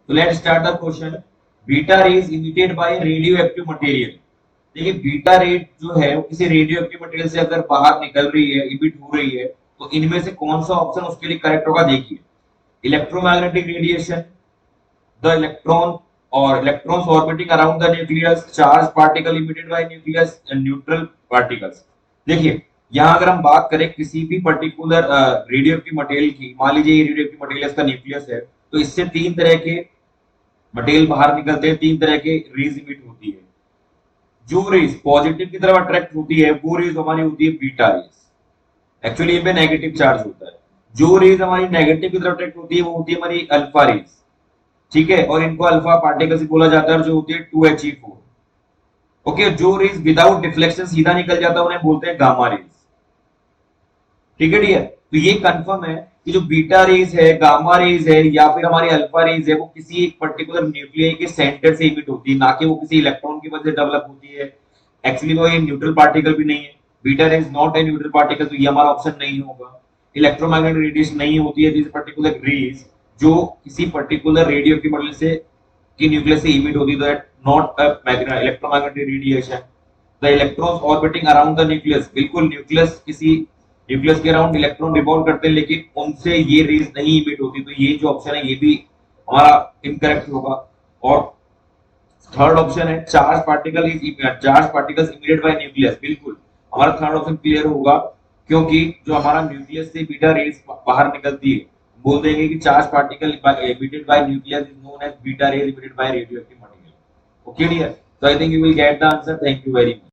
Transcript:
तो let's start the question. Beta rays emitted by radio active material. देखिए beta rays जो है वो किसी रेडियो एक्टिव मटेरियल से अगर बाहर निकल रही है, इमिट हो रही है, तो इनमें से कौन सा ऑप्शन उसके लिए करेक्ट होगा? देखिए, इलेक्ट्रोमैग्नेटिक रेडिएशन, द इलेक्ट्रॉन और electrons orbiting around the nucleus, charge particle emitted by nucleus and neutral particles. देखिए यहाँ अगर हम बात करें किसी भी पर्टिकुलर रेडियो एक्टिव मटेरियल की, मान लीजिए ये रेडियो एक्टिव मटेरियल का न्यूक्लियस है, तो इससे तीन तरह के मटेरियल बाहर निकलते हैं, तीन तरह के रेज इमिट होती है। जो रेज पॉजिटिव की तरफ अट्रैक्ट होती है वो रेज हमारी होती है बीटा रेज। एक्चुअली इनमें नेगेटिव चार्ज होता है। जो रेज हमारी नेगेटिव की तरफ अट्रैक्ट होती है वो होती है हमारी अल्फा रेज। ठीक है, और इनको अल्फा पार्टिकल से बोला जाता है, जो होती है 2He4। ओके, जो रेज विदाउट डिफ्लेक्शन सीधा निकल जाता है उन्हें बोलते हैं गामा रेज। ठीक है डियर, तो ये कंफर्म है कि जो बीटा रेज है, गामा रेज है या फिर हमारी अल्फा रेज है, वो किसी एक पर्टिकुलर न्यूक्लियस के सेंटर से इमिट होती है, ना कि वो किसी इलेक्ट्रॉन की वजह से डेवलप होती है। एक्चुअली वो ये न्यूट्रल पार्टिकल भी नहीं है। Beta raise not a neutral particle, तो ये हमारा ऑप्शन नहीं होगा। इलेक्ट्रोमैग्नेटिक रेडिएशन नहीं होती है दिस पर्टिकुलर रेज जो किसी पर्टिकुलर रेडियो एक्टिव मटेरियल से की न्यूक्लियस से इमिट होती है, that not a electromagnetic radiation. The electrons orbiting around the nucleus, बिल्कुल न्यूक्लियस किसी न्यूक्लियस के अराउंड इलेक्ट्रॉन रिवॉल्व करते हैं, लेकिन उनसे ये रेज नहीं इमिट होती, तो ये जो ऑप्शन है ये भी हमारा इनकरेक्ट होगा। और थर्ड ऑप्शन है charge particle charge particles emitted by nucleus, बिल्कुल हमारा थर्ड ऑप्शन क्लियर होगा, क्योंकि जो हमारा न्यूक्लियस से बीटा रेज बाहर निकलती है, बोल देंगे कि charge particle emitted by nucleus is known as beta rays emitted by radioactive material. Okay dear, so I think you will get the answer. Thank you very much.